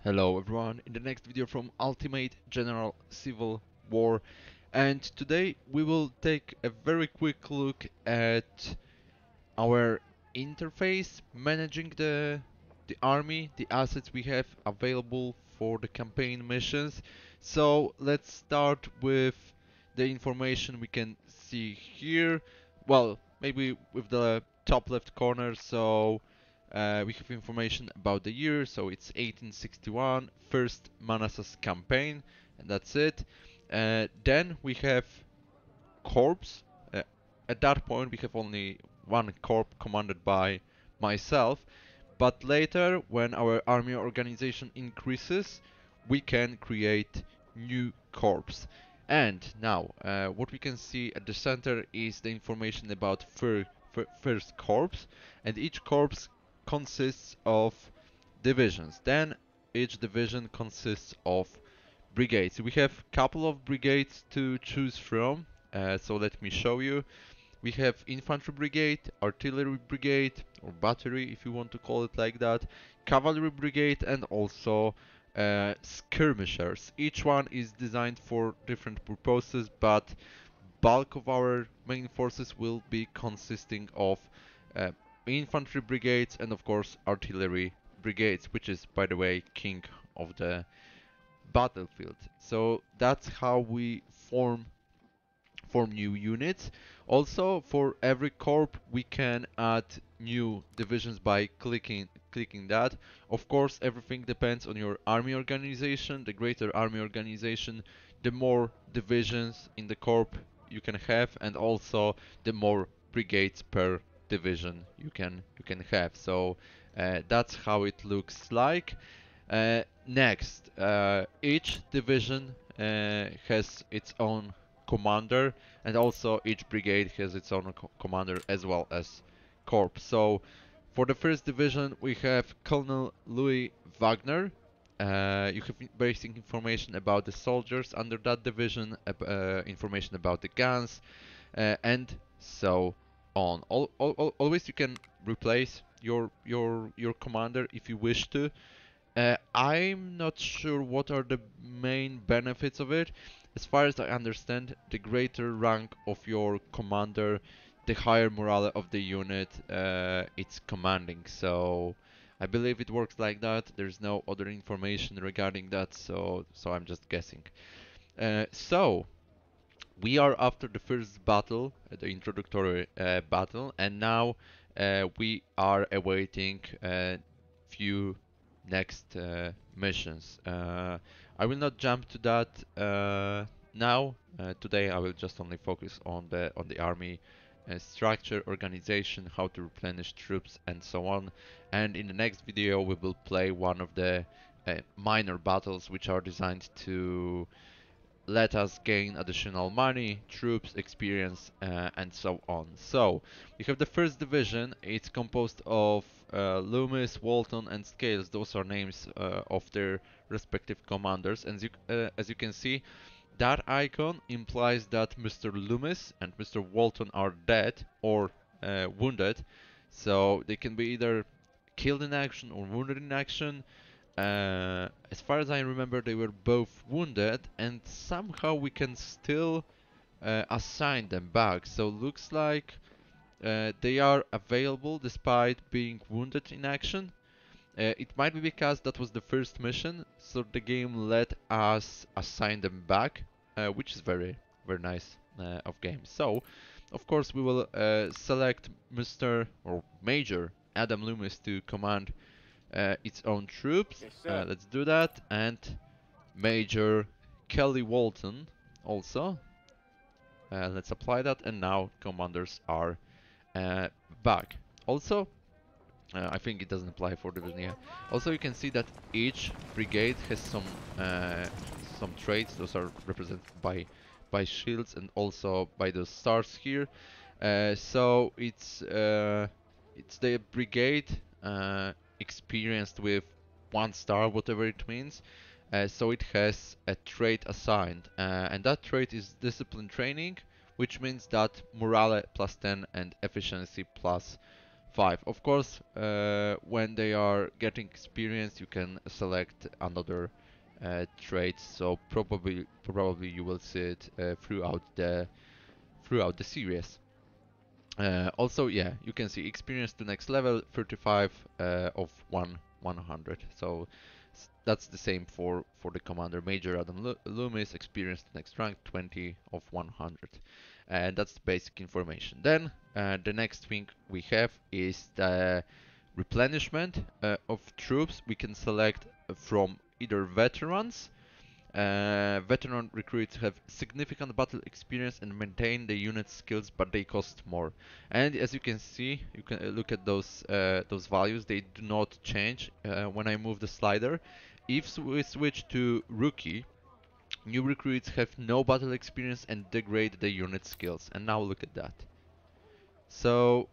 Hello everyone, in the next video from Ultimate General Civil War, and today we will take a very quick look at our interface managing the army, the assets we have available for the campaign missions. So let's start with the information we can see here. Well, maybe with the top left corner. So we have information about the year, so it's 1861, first Manassas campaign, and that's it. Then we have corps. Uh, at that point, we have only one corps commanded by myself, but later, when our army organization increases, we can create new corps. And now, what we can see at the center is the information about first corps, and each corps consists of divisions. Then each division consists of brigades. We have a couple of brigades to choose from, so let me show you. We have infantry brigade, artillery brigade, or battery if you want to call it like that, cavalry brigade, and also skirmishers. Each one is designed for different purposes, but bulk of our main forces will be consisting of uh, infantry brigades and of course artillery brigades, which is by the way king of the battlefield. So that's how we form new units. Also, for every corp, we can add new divisions by clicking that. Of course, everything depends on your army organization. The greater army organization, the more divisions in the corp you can have, and also the more brigades per division you can have. So that's how it looks like. Next, each division has its own commander, and also each brigade has its own commander as well as corps. So for the first division we have Colonel Louis Wagner. You have basic information about the soldiers under that division, information about the guns, and so on. Always you can replace your commander if you wish to. I'm not sure what are the main benefits of it. As far as I understand, the greater rank of your commander, the higher morale of the unit it's commanding. So I believe it works like that. There's no other information regarding that, so I'm just guessing. So we are after the first battle, the introductory battle, and now we are awaiting few next missions. I will not jump to that now. Today I will just only focus on the army structure, organization, how to replenish troops, and so on. And in the next video we will play one of the minor battles which are designed to let us gain additional money, troops, experience, and so on. So, we have the first division. It's composed of Loomis, Walton, and Scales. Those are names of their respective commanders. And as you can see, that icon implies that Mr. Loomis and Mr. Walton are dead or wounded. So, they can be either killed in action or wounded in action. As far as I remember, they were both wounded, and somehow we can still assign them back. So looks like they are available despite being wounded in action. It might be because that was the first mission, so the game let us assign them back, which is very nice of game. So, of course, we will select Mr. or Major Adam Loomis to command its own troops. Yes, sir. Let's do that. And Major Kelly Walton also. Let's apply that. And now commanders are uh, back. Also, I think it doesn't apply for Division. Also, you can see that each brigade has some traits. Those are represented by shields and also by the stars here. So it's the brigade experienced with 1 star, whatever it means. So it has a trait assigned, and that trait is discipline training, which means that morale plus 10 and efficiency plus 5. Of course, when they are getting experience, you can select another trait. So probably you will see it throughout the series. Also, yeah, you can see experience to next level 35 of 100. So that's the same for the commander Major Adam Loomis. Experience to next rank 20 of 100, and that's the basic information. Then the next thing we have is the replenishment of troops. We can select from either veterans. Veteran recruits have significant battle experience and maintain the unit's skills, but they cost more. And as you can see, you can look at those values. They do not change when I move the slider. If we switch to rookie, new recruits have no battle experience and degrade the unit skills. And now look at that. So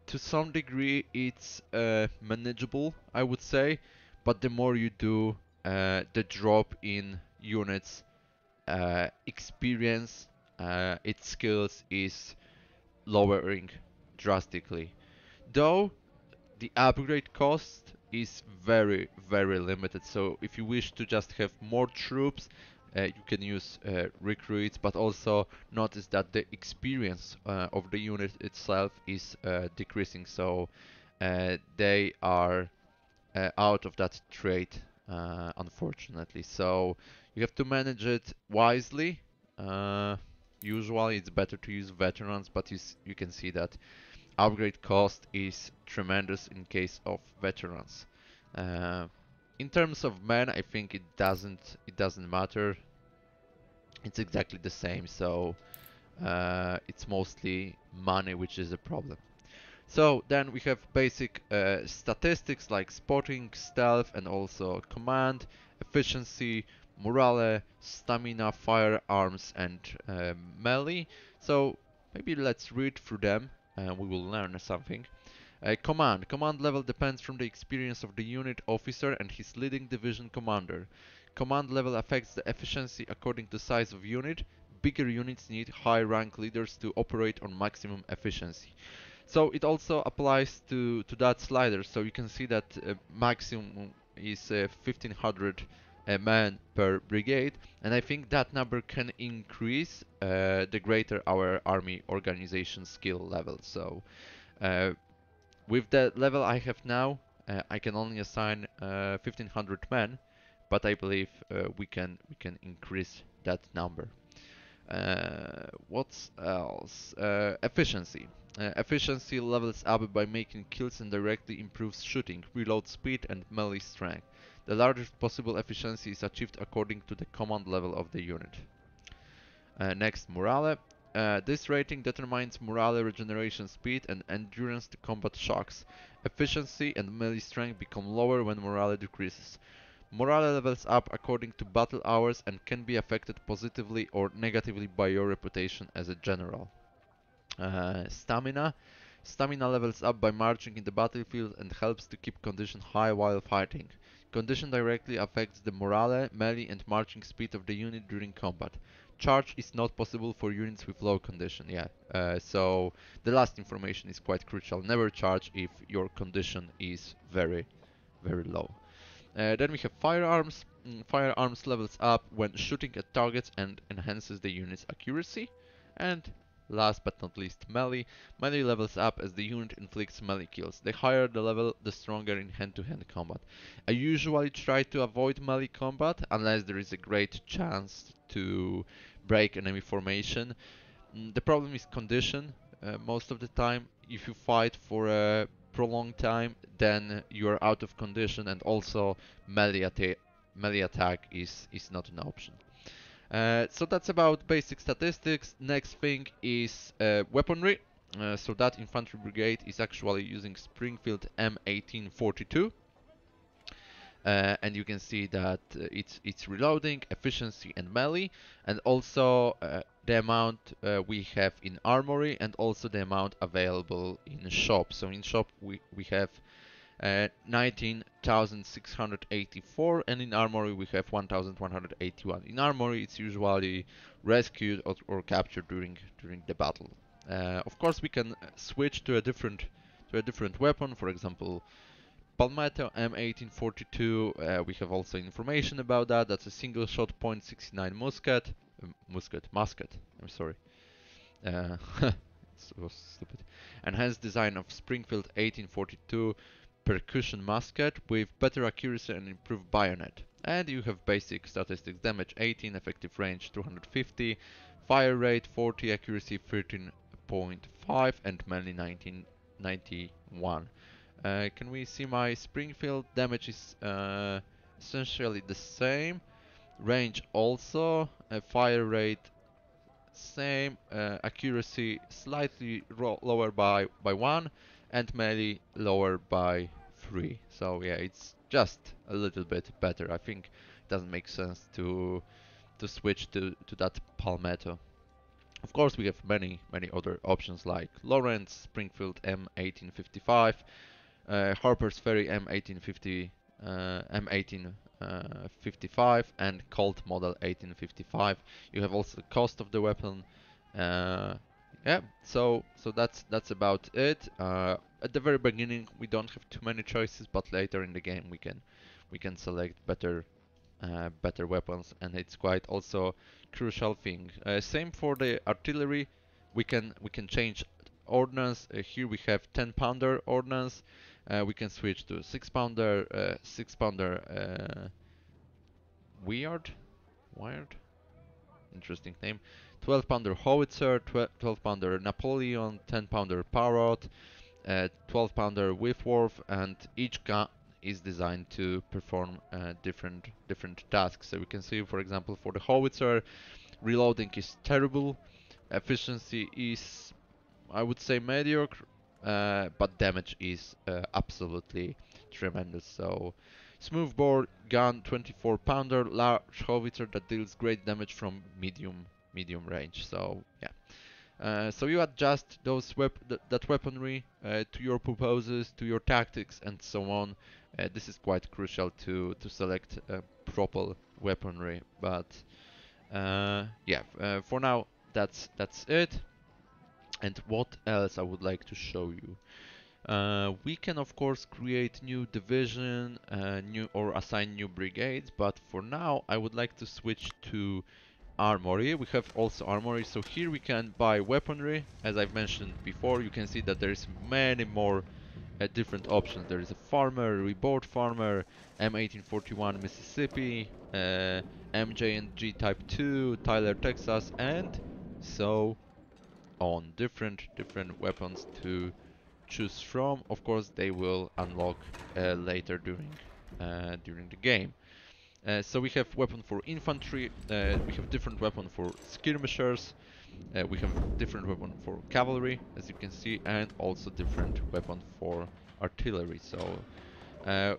to some degree, it's manageable, I would say. But the more you do, the drop in units experience, its skills is lowering drastically. Though the upgrade cost is very limited. So if you wish to just have more troops, you can use recruits, but also notice that the experience of the unit itself is decreasing. So they are out of that trait, unfortunately. So you have to manage it wisely. Uh, Usually it's better to use veterans, but you can see that upgrade cost is tremendous in case of veterans. Uh, in terms of men, I think it doesn't matter. It's exactly the same, so it's mostly money which is a problem. So then we have basic statistics like spotting, stealth, and also command, efficiency, morale, stamina, firearms, and melee. So maybe let's read through them and we will learn something. Command level depends from the experience of the unit officer and his leading division commander. Command level affects the efficiency according to size of unit. Bigger units need high rank leaders to operate on maximum efficiency. So it also applies to that slider. So you can see that maximum is 1500 men per brigade, and I think that number can increase the greater our army organization skill level. So uh, with the level I have now, I can only assign 1500 men, but I believe we can increase that number. What else? Efficiency. Efficiency levels up by making kills and directly improves shooting, reload speed, and melee strength. The largest possible efficiency is achieved according to the command level of the unit. Next, morale. This rating determines morale, regeneration speed, and endurance to combat shocks. Efficiency and melee strength become lower when morale decreases. Morale levels up according to battle hours and can be affected positively or negatively by your reputation as a general. Stamina. Stamina levels up by marching in the battlefield and helps to keep condition high while fighting. Condition directly affects the morale, melee and marching speed of the unit during combat. Charge is not possible for units with low condition. Yeah, so the last information is quite crucial. Never charge if your condition is very low. Then we have firearms. Firearms levels up when shooting at targets and enhances the unit's accuracy. And last but not least, melee. Melee levels up as the unit inflicts melee kills. The higher the level, the stronger in hand-to-hand combat. I usually try to avoid melee combat unless there is a great chance to break enemy formation. The problem is condition. Most of the time, if you fight for a prolonged time, then you are out of condition, and also melee attack is not an option. So that's about basic statistics. Next thing is weaponry. So that infantry brigade is actually using Springfield M1842. And you can see that it's reloading, efficiency, and melee, and also the amount we have in armory, and also the amount available in shop. So in shop we have 19,684, and in armory we have 1,181. In armory it's usually rescued or captured during the battle. Of course we can switch to a different to a different weapon, for example, Palmetto M1842. We have also information about that. That's a single shot .69 musket. I'm sorry. It was stupid. Enhanced design of Springfield 1842 percussion musket with better accuracy and improved bayonet. And you have basic statistics: damage 18, effective range 250, fire rate 40, accuracy 13.5, and melee 1991. Can we see my Springfield? Damage is essentially the same. Range also. Fire rate same. Accuracy slightly lower by 1, and melee lower by 3. So yeah, it's just a little bit better. I think it doesn't make sense to switch to that Palmetto. Of course, we have many other options like Lawrence, Springfield M1855, Harper's Ferry M1855, and Colt Model 1855. You have also the cost of the weapon. Yeah, so that's about it. At the very beginning, we don't have too many choices, but later in the game we can select better weapons, and it's quite also crucial thing. Same for the artillery. We can change ordnance. Here we have 10 pounder ordnance. We can switch to 6 pounder, 6 pounder weird, wired, interesting name. 12 pounder howitzer, 12 pounder Napoleon, 10 pounder Parrot, 12 pounder Whitworth, and each gun is designed to perform different tasks. So we can see, for example, for the howitzer, reloading is terrible, efficiency is, I would say, mediocre, but damage is absolutely tremendous. So smoothbore gun, 24 pounder large howitzer that deals great damage from medium range. So yeah. So you adjust that weaponry to your purposes, to your tactics, and so on. This is quite crucial to select proper weaponry. But yeah, for now that's it. And what else I would like to show you? We can of course create new division, new or assign new brigades. But for now, I would like to switch to armory. We have also armory, so here we can buy weaponry. As I've mentioned before, you can see that there is many more different options. There is a farmer, reboard farmer, M1841 Mississippi, MJ&G Type 2, Tyler Texas, and so on. Different weapons to choose from. Of course, they will unlock later during the game. So we have weapon for infantry, we have different weapon for skirmishers, we have different weapon for cavalry, as you can see, and also different weapon for artillery. So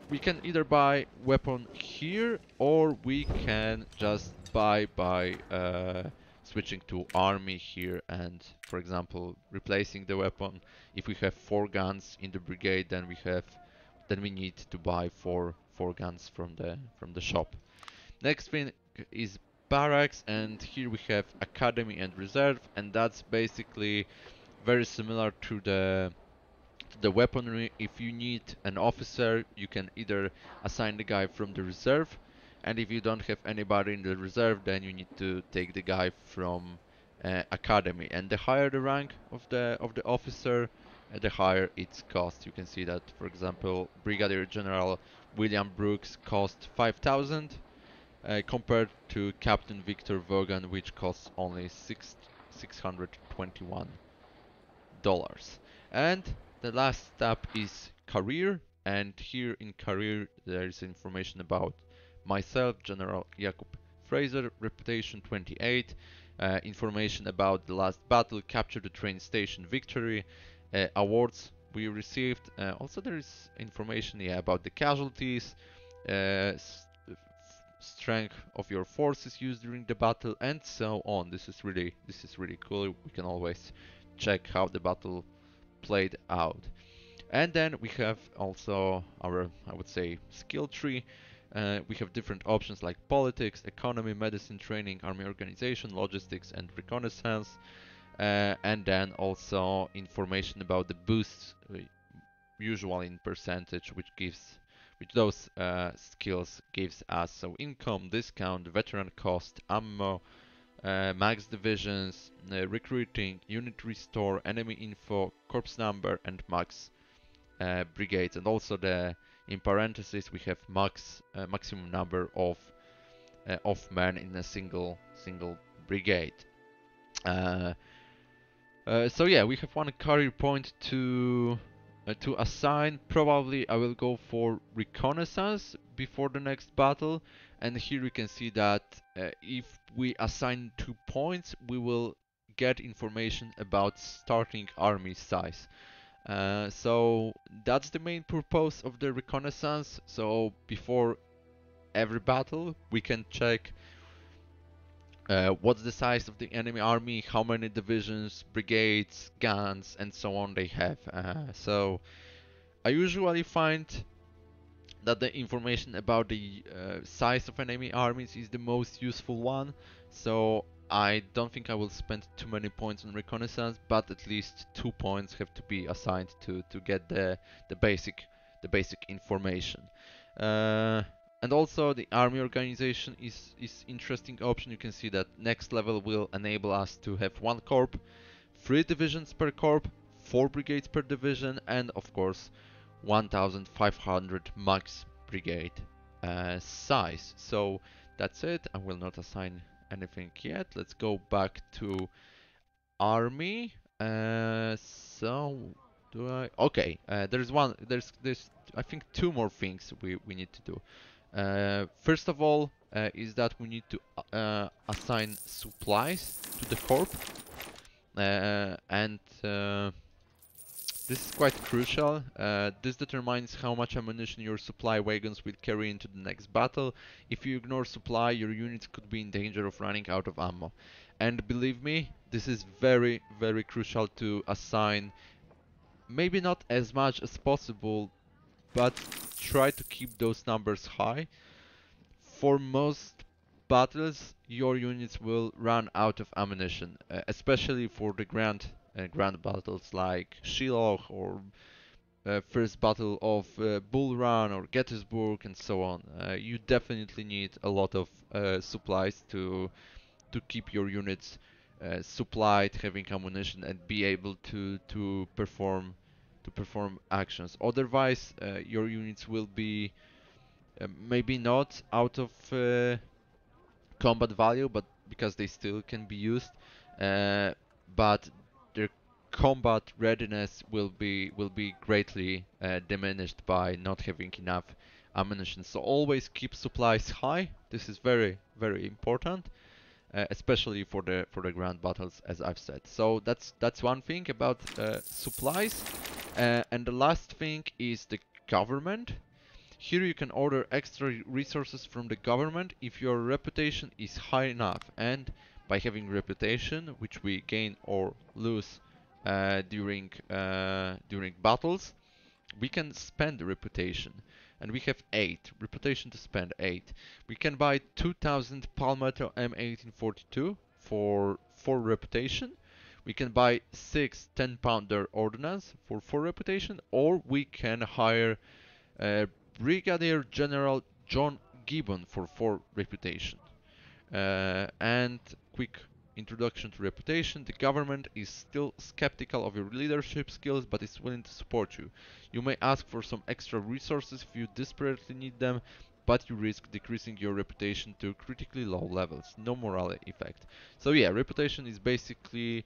we can either buy weapon here, or we can just buy by switching to army here, and for example replacing the weapon. If we have 4 guns in the brigade, then we need to buy four guns from the shop. Next thing is barracks, and here we have academy and reserve, and that's basically very similar to the weaponry. If you need an officer, you can either assign the guy from the reserve, and if you don't have anybody in the reserve, then you need to take the guy from academy. And the higher the rank of the officer, the higher its cost. You can see that, for example, Brigadier General William Brooks cost 5,000, compared to Captain Victor Vaughan, which costs only $621. And the last step is career, and here in career there is information about myself, General Jakub Fraser, reputation 28, information about the last battle, capture the train station, victory, awards we received. Also there is information, yeah, about the casualties, strength of your forces used during the battle, and so on. This is really cool. We can always check how the battle played out. And then we have also our, I would say, skill tree. We have different options like politics, economy, medicine, training, army organization, logistics, and reconnaissance. And then also information about the boosts usually in percentage, which those skills gives us. So income, discount, veteran cost, ammo, max divisions, recruiting, unit restore, enemy info, corpse number, and max brigades. And also in parentheses we have maximum number of men in a single brigade. Uh, so yeah, we have one career point to assign. Probably I will go for reconnaissance before the next battle, and here you can see that if we assign 2 points, we will get information about starting army size. So that's the main purpose of the reconnaissance. So before every battle, we can check what's the size of the enemy army, how many divisions, brigades, guns, and so on they have. So I usually find that the information about the size of enemy armies is the most useful one. So I don't think I will spend too many points on reconnaissance, but at least 2 points have to be assigned to get the basic information. Uh, and also the army organization is interesting option. You can see that next level will enable us to have 1 corps, 3 divisions per corps, 4 brigades per division, and of course 1500 max brigade size. So that's it. I will not assign anything yet. Let's go back to army. So do I? Okay. There's one. There's I think 2 more things we need to do. First of all, is that we need to assign supplies to the corp, and this is quite crucial. This determines how much ammunition your supply wagons will carry into the next battle. If you ignore supply, your units could be in danger of running out of ammo. And believe me, this is very, very crucial to assign. Maybe not as much as possible, but try to keep those numbers high. For most battles, your units will run out of ammunition, especially for the grand battles like Shiloh or first battle of Bull Run or Gettysburg and so on. You definitely need a lot of supplies to keep your units supplied, having ammunition, and be able to perform actions. Otherwise, your units will be maybe not out of combat value, but because they still can be used, uh, but their combat readiness will be greatly diminished by not having enough ammunition. So always keep supplies high. This is very very important, especially for the grand battles, as I've said. So that's one thing about supplies, and the last thing is the government. Here you can order extra resources from the government if your reputation is high enough, and by having reputation, which we gain or lose during battles, we can spend the reputation, and we have 8 reputation to spend. 8. We can buy 2000 Palmetto M1842 for 4 reputation. We can buy 6 10-pounder ordnance for 4 reputation, or we can hire Brigadier General John Gibbon for 4 reputation. And quick introduction to reputation. The government is still skeptical of your leadership skills, but is willing to support you. You may ask for some extra resources if you desperately need them, but you risk decreasing your reputation to critically low levels. No morale effect. So yeah, reputation is basically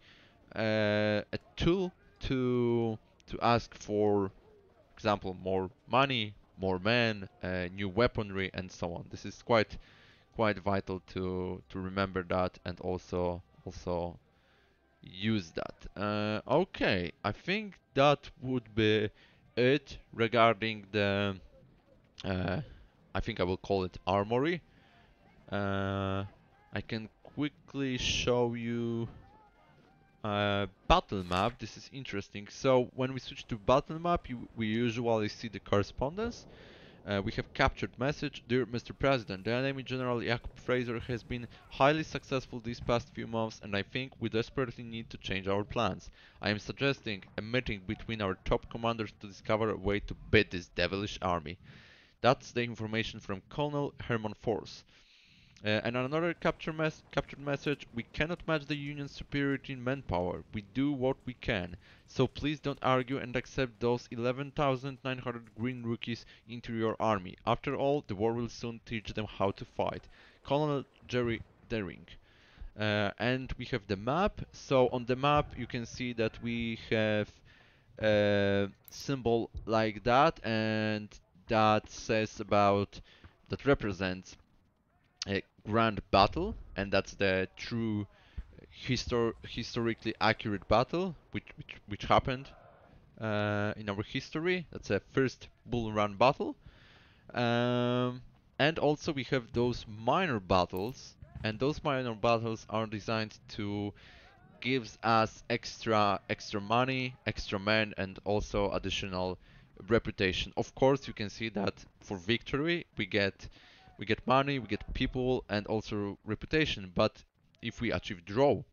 a tool to ask for example, more money, more men, new weaponry, and so on. This is quite vital to remember that, and also use that. Okay, I think that would be it regarding the. Uh, I think I will call it armory. I can quickly show you battle map. This is interesting. So when we switch to battle map, we usually see the correspondence. We have captured message. Dear Mr. President, the enemy General Jakob Fraser has been highly successful these past few months, and I think we desperately need to change our plans. I am suggesting a meeting between our top commanders to discover a way to beat this devilish army. That's the information from Colonel Hermann Force. And another captured message: we cannot match the Union's superiority in manpower. We do what we can. So please don't argue and accept those 11,900 green rookies into your army. After all, the war will soon teach them how to fight. Colonel Jerry Dering. And we have the map. So on the map you can see that we have a symbol like that, and that says about, that represents a grand battle, and that's the true historically accurate battle which happened in our history. That's a first Bull Run battle. And also we have those minor battles, and those minor battles are designed to gives us extra money, extra men, and also additional reputation. Of course, you can see that for victory we get money, we get people, and also reputation. But if we achieve draw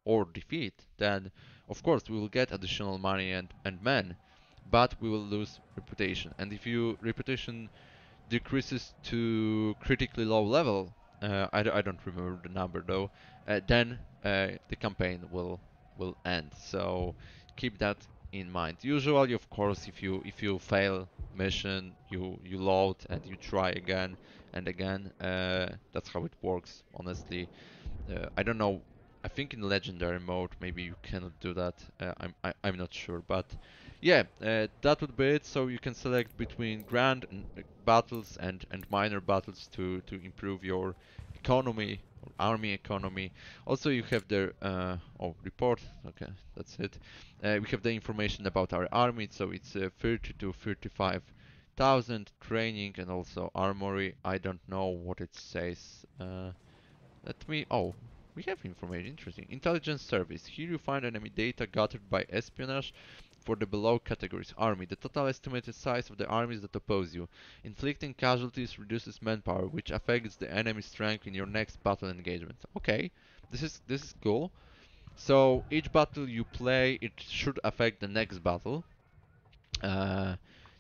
or defeat, then of course we will get additional money and men, but we will lose reputation. And if your reputation decreases to critically low level, I don't remember the number though, then the campaign will end. So keep that in mind. Usually, of course, if you fail mission, you load and you try again and again. That's how it works. Honestly, I don't know. I think in legendary mode maybe you cannot do that. I'm not sure, but yeah, that would be it. So you can select between grand battles and minor battles to improve your economy or army economy. Also, you have the report. Okay, that's it. We have the information about our army. So it's 30 to 35,000 training and also armory. I don't know what it says. Let me. Oh, we have information. Interesting. Intelligence service. Here you find enemy data gathered by espionage for the below categories. Army. The total estimated size of the armies that oppose you. Inflicting casualties reduces manpower, which affects the enemy strength in your next battle engagement. Okay, this is cool. So each battle you play, it should affect the next battle. Uh,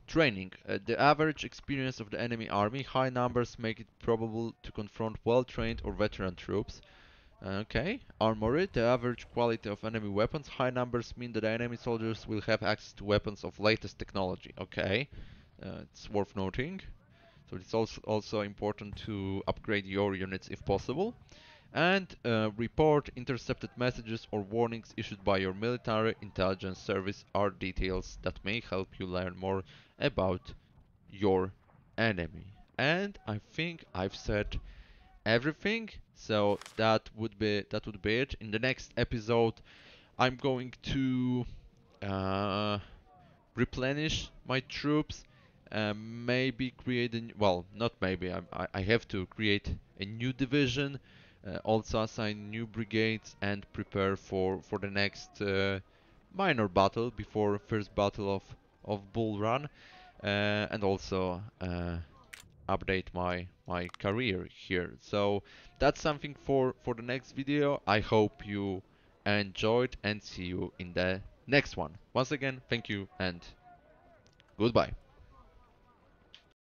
Training. The average experience of the enemy army. High numbers make it probable to confront well-trained or veteran troops. Okay. Armory. The average quality of enemy weapons. High numbers mean that the enemy soldiers will have access to weapons of latest technology. Okay. It's worth noting. So it's also important to upgrade your units if possible. And report intercepted messages or warnings issued by your military intelligence service are details that may help you learn more about your enemy. And I think I've said everything, so that would be it. In the next episode, I'm going to uh, replenish my troops, maybe create well, not maybe, I have to create a new division, also assign new brigades and prepare for the next minor battle before first battle of Bull Run, and also update my career here. So that's something for the next video. I hope you enjoyed and see you in the next one. Once again, thank you and goodbye.